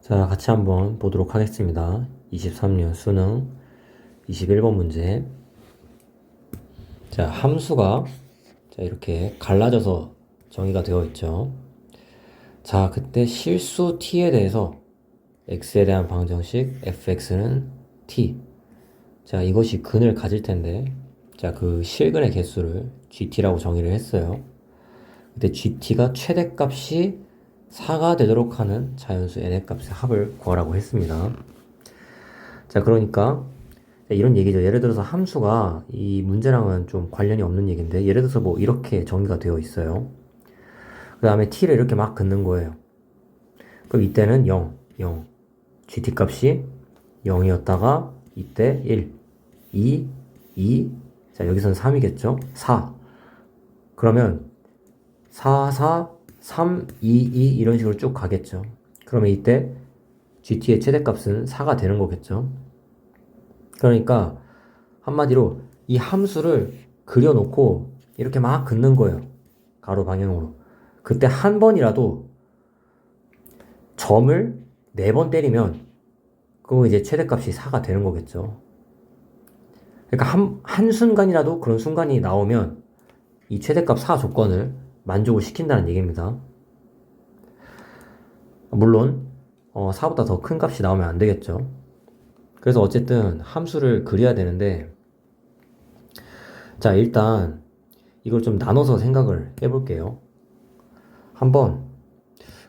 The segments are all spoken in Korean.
자, 같이 한번 보도록 하겠습니다. 23년 수능 21번 문제. 자, 함수가 이렇게 갈라져서 정의가 되어 있죠. 자, 그때 실수 t에 대해서 x에 대한 방정식 fx는 t. 자, 이것이 근을 가질 텐데, 자, 그 실근의 개수를 gt라고 정의를 했어요. 그때 gt가 최대값이 4가 되도록 하는 자연수 n의 값의 합을 구하라고 했습니다. 자, 그러니까 이런 얘기죠. 예를 들어서 함수가 이 문제랑은 좀 관련이 없는 얘기인데, 예를 들어서 뭐 이렇게 정의가 되어 있어요. 그 다음에 t를 이렇게 막 긋는 거예요. 그럼 이때는 0, gt 값이 0이었다가 이때 1, 2, 자, 여기서는 3이겠죠? 4. 그러면 4, 3, 2 이런 식으로 쭉 가겠죠. 그러면 이때 gt의 최대값은 4가 되는 거겠죠. 그러니까 한마디로 이 함수를 그려놓고 이렇게 막 긋는 거예요. 가로 방향으로. 그때 한 번이라도 점을 4번 때리면 그거 이제 최대값이 4가 되는 거겠죠. 그러니까 한순간이라도 그런 순간이 나오면 이 최대값 4 조건을 만족을 시킨다는 얘기입니다. 물론 4보다 더 큰 값이 나오면 안 되겠죠. 그래서 어쨌든 함수를 그려야 되는데, 자, 일단 이걸 좀 나눠서 생각을 해볼게요. 한번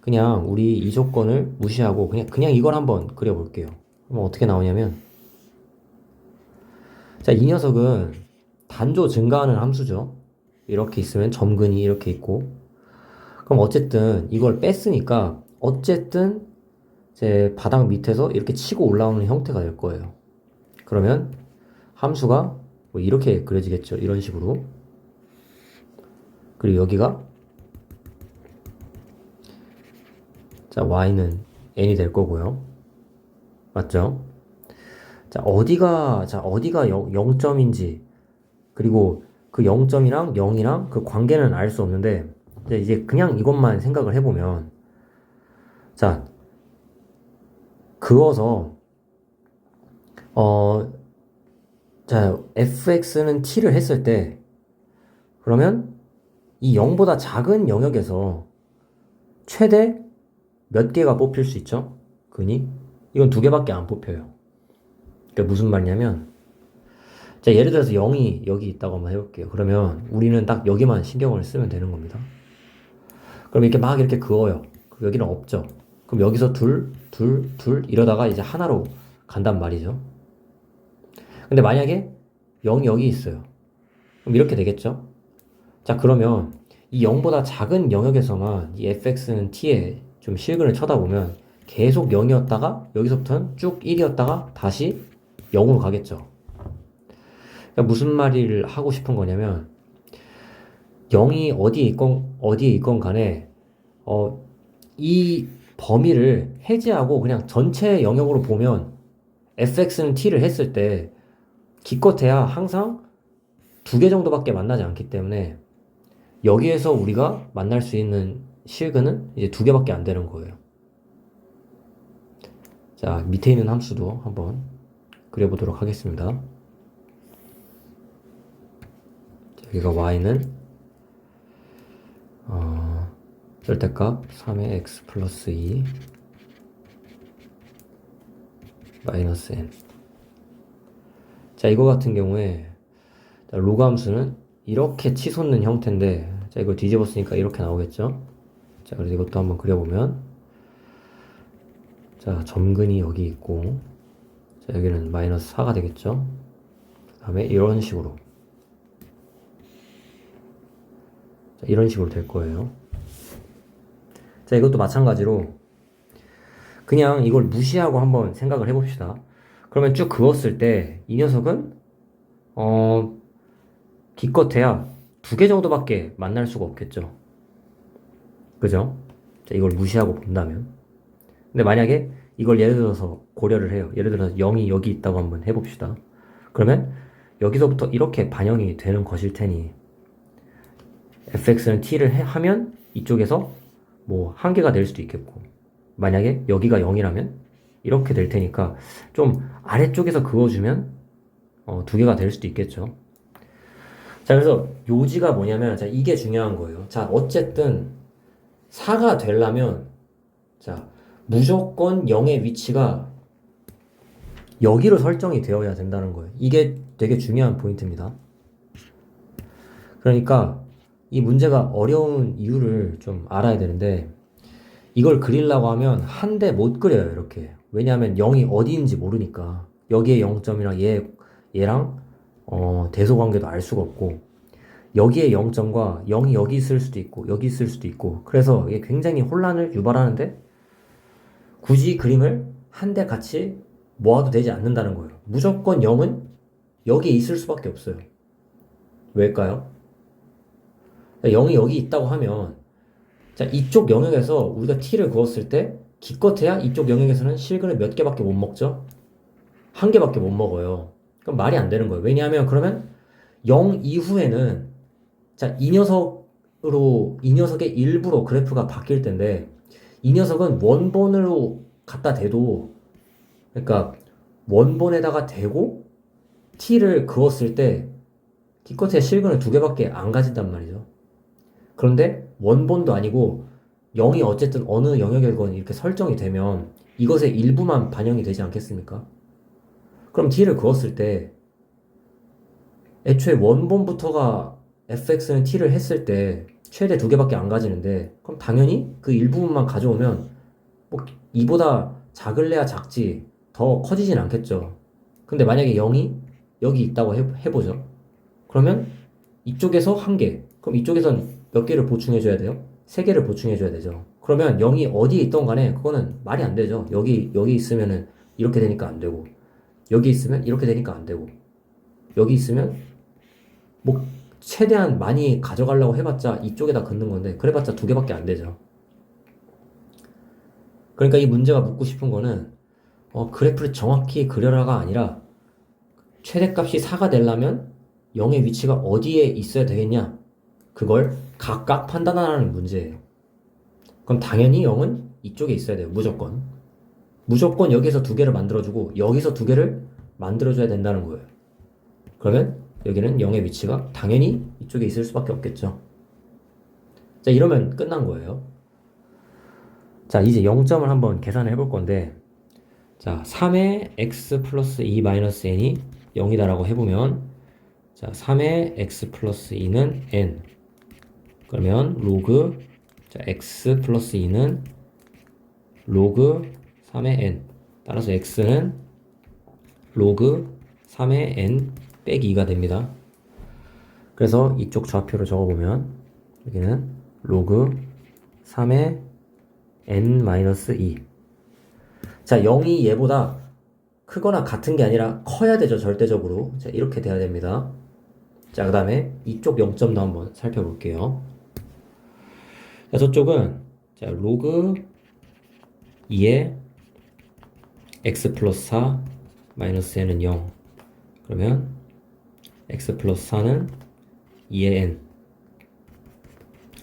그냥 우리 이 조건을 무시하고 그냥 이걸 한번 그려볼게요. 그럼 어떻게 나오냐면, 자, 이 녀석은 단조 증가하는 함수죠. 이렇게 있으면 점근이 이렇게 있고, 그럼 어쨌든 이걸 뺐으니까 어쨌든 제 바닥 밑에서 이렇게 치고 올라오는 형태가 될 거예요. 그러면 함수가 뭐 이렇게 그려지겠죠. 이런 식으로. 그리고 여기가, 자, y는 n이 될 거고요. 맞죠? 자, 어디가 0점인지, 그리고 그 0점이랑 0이랑 그 관계는 알 수 없는데, 이제 그냥 이것만 생각을 해보면, 자, 그어서, 자, fx는 t를 했을 때, 그러면 이 0보다 작은 영역에서 최대 몇 개가 뽑힐 수 있죠? 근이? 이건 2개밖에 안 뽑혀요. 그러니까 무슨 말이냐면, 자, 예를 들어서 0이 여기 있다고 한번 해볼게요. 그러면 우리는 딱 여기만 신경을 쓰면 되는 겁니다. 그럼 이렇게 막 이렇게 그어요. 그럼 여기는 없죠. 그럼 여기서 둘 이러다가 이제 하나로 간단 말이죠. 근데 만약에 0이 여기 있어요. 그럼 이렇게 되겠죠? 자, 그러면 이 0보다 작은 영역에서만 이 fx는 t에 좀 실근을 쳐다보면 계속 0이었다가 여기서부터는 쭉 1이었다가 다시 0으로 가겠죠. 그러니까 무슨 말을 하고 싶은 거냐면, 0이 어디에 있건 간에 이 범위를 해제하고 그냥 전체 영역으로 보면 fx는 t를 했을 때 기껏해야 항상 2개 정도밖에 만나지 않기 때문에 여기에서 우리가 만날 수 있는 실근은 이제 2개밖에 안 되는 거예요. 자, 밑에 있는 함수도 한번 그려보도록 하겠습니다. 자, 여기가 y는 절대값 3의 x 플러스 2 마이너스 n. 자, 이거 같은 경우에 로그 함수는 이렇게 치솟는 형태인데, 자, 이걸 뒤집어 쓰니까 이렇게 나오겠죠? 자, 그래서 이것도 한번 그려보면, 자, 점근이 여기 있고, 자, 여기는 마이너스 4가 되겠죠? 그 다음에 이런 식으로. 자, 이런 식으로 될 거예요. 자, 이것도 마찬가지로 그냥 이걸 무시하고 한번 생각을 해봅시다. 그러면 쭉 그었을 때 이 녀석은 기껏해야 2개 정도밖에 만날 수가 없겠죠. 그죠? 자, 이걸 무시하고 본다면. 근데 만약에 이걸 예를 들어서 고려를 해요. 예를 들어서 0이 여기 있다고 한번 해봅시다. 그러면 여기서부터 이렇게 반영이 되는 것일 테니 fx는 t를 하면 이쪽에서 뭐 1개가 될 수도 있겠고, 만약에 여기가 0이라면 이렇게 될 테니까 좀 아래쪽에서 그어주면 두 개가 될 수도 있겠죠. 자, 그래서 요지가 뭐냐면, 자, 이게 중요한 거예요. 자, 어쨌든 4가 되려면, 자, 무조건 0의 위치가 여기로 설정이 되어야 된다는 거예요. 이게 되게 중요한 포인트입니다. 그러니까 이 문제가 어려운 이유를 좀 알아야 되는데, 이걸 그리려고 하면 한 대 못 그려요, 이렇게. 왜냐하면 0이 어디인지 모르니까. 여기에 0점이랑 얘랑 대소 관계도 알 수가 없고, 여기에 0점과 0이 여기 있을 수도 있고, 여기 있을 수도 있고, 그래서 이게 굉장히 혼란을 유발하는데, 굳이 그림을 한 대 같이 모아도 되지 않는다는 거예요. 무조건 0은 여기에 있을 수밖에 없어요. 왜일까요? 0이 여기 있다고 하면, 자, 이쪽 영역에서 우리가 t를 그었을 때, 기껏해야 이쪽 영역에서는 실근을 몇 개밖에 못 먹죠? 한 개밖에 못 먹어요. 그럼 말이 안 되는 거예요. 왜냐하면 그러면 0 이후에는, 자, 이 녀석의 일부로 그래프가 바뀔 텐데, 이 녀석은 원본으로 갖다 대도, 그러니까 원본에다가 대고 t를 그었을 때 기껏해야 실근을 두 개밖에 안 가진단 말이죠. 그런데 원본도 아니고 0이 어쨌든 어느 영역이건 이렇게 설정이 되면 이것의 일부만 반영이 되지 않겠습니까? 그럼 t를 그었을 때 애초에 원본부터가 fx는 t를 했을 때 최대 두 개밖에 안 가지는데, 그럼 당연히 그 일부분만 가져오면 뭐 이보다 작을래야 작지 더 커지진 않겠죠. 근데 만약에 0이 여기 있다고 해보죠. 그러면 이쪽에서 한 개, 그럼 이쪽에선 몇 개를 보충해줘야 돼요? 세 개를 보충해줘야 되죠. 그러면 0이 어디에 있던 간에 그거는 말이 안 되죠. 여기 있으면은 이렇게 되니까 안 되고, 여기 있으면 이렇게 되니까 안 되고, 여기 있으면 뭐 최대한 많이 가져가려고 해봤자 이쪽에다 긋는 건데, 그래봤자 두 개밖에 안 되죠. 그러니까 이 문제가 묻고 싶은 거는 그래프를 정확히 그려라가 아니라 최대값이 4가 되려면 0의 위치가 어디에 있어야 되겠냐, 그걸 각각 판단하라는 문제예요. 그럼 당연히 0은 이쪽에 있어야 돼요. 무조건 여기서 두 개를 만들어주고 여기서 두 개를 만들어줘야 된다는 거예요. 그러면 여기는 0의 위치가 당연히 이쪽에 있을 수밖에 없겠죠. 자, 이러면 끝난 거예요. 자, 이제 0점을 한번 계산을 해볼 건데, 자, 3의 x 플러스 2 마이너스 n이 0이다라고 해보면, 자, 3의 x 플러스 2는 n. 그러면 로그, 자, x 플러스 2는 로그 3의 n. 따라서 x는 로그 3의 n 빼기 2가 됩니다. 그래서 이쪽 좌표를 적어보면 여기는 로그 3의 n-2. 자, 0이 얘보다 크거나 같은 게 아니라 커야 되죠, 절대적으로. 자, 이렇게 돼야 됩니다. 자, 그 다음에 이쪽 0점도 한번 살펴볼게요. 자, 저쪽은 자, 로그 2의 x 플러스 4 마이너스 n은 0. 그러면 x 플러스 4는 2의 n,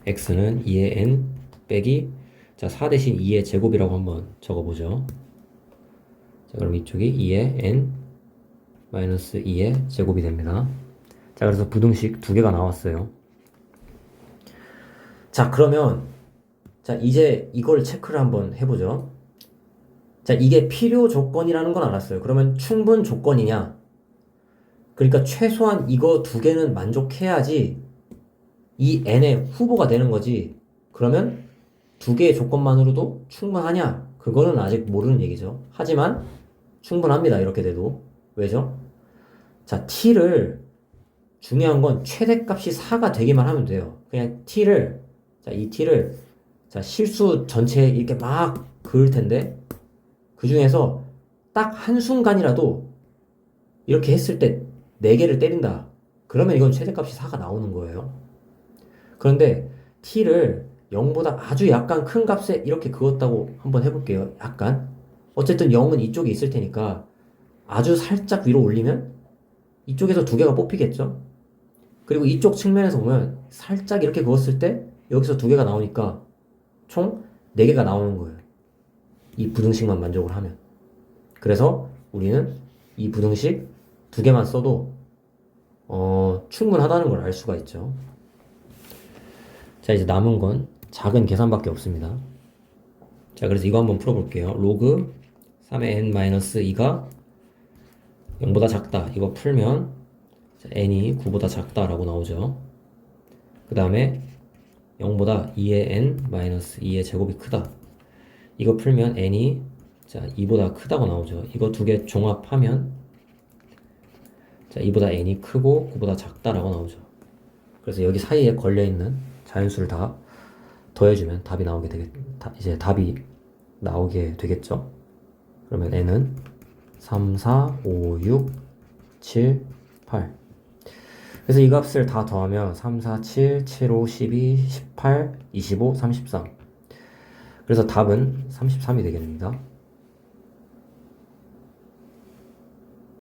x는 2의 n 빼기, 자, 4 대신 2의 제곱이라고 한번 적어보죠. 자, 그럼 이쪽이 2의 n 마이너스 2의 제곱이 됩니다. 자, 그래서 부등식 두 개가 나왔어요. 자, 그러면 자, 이제 이걸 체크를 한번 해보죠. 자, 이게 필요 조건이라는 건 알았어요. 그러면 충분 조건이냐? 그러니까 최소한 이거 두 개는 만족해야지 이 n의 후보가 되는 거지. 그러면 두 개의 조건만으로도 충분하냐? 그거는 아직 모르는 얘기죠. 하지만 충분합니다. 이렇게 돼도. 왜죠? 자, t를, 중요한 건 최대값이 4가 되기만 하면 돼요. 그냥 t를, 자, 이 t를, 자, 실수 전체에 이렇게 막 그을 텐데, 그 중에서 딱 한순간이라도 이렇게 했을 때 4개를 때린다. 그러면 이건 최대값이 4가 나오는 거예요. 그런데 t를 0보다 아주 약간 큰 값에 이렇게 그었다고 한번 해볼게요. 약간. 어쨌든 0은 이쪽에 있을 테니까 아주 살짝 위로 올리면 이쪽에서 두 개가 뽑히겠죠. 그리고 이쪽 측면에서 보면 살짝 이렇게 그었을 때 여기서 두 개가 나오니까 총 4개가 나오는 거예요. 이 부등식만 만족을 하면. 그래서 우리는 이 부등식 두 개만 써도 충분하다는 걸 알 수가 있죠. 자, 이제 남은 건 작은 계산밖에 없습니다. 자, 그래서 이거 한번 풀어볼게요. 로그 3의 n-2가 0보다 작다. 이거 풀면 n이 9보다 작다라고 나오죠. 그 다음에 0보다 2의 n-2의 제곱이 크다. 이거 풀면 n이 2보다 크다고 나오죠. 이거 두 개 종합하면 2보다 n이 크고 9보다 작다라고 나오죠. 그래서 여기 사이에 걸려있는 자연수를 다 더해주면 답이 나오게 되겠죠. 그러면 n은 3, 4, 5, 6, 7, 8. 그래서 이 값을 다 더하면 3, 4, 7, 7, 5, 12, 18, 25, 33. 그래서 답은 33이 되게 됩니다.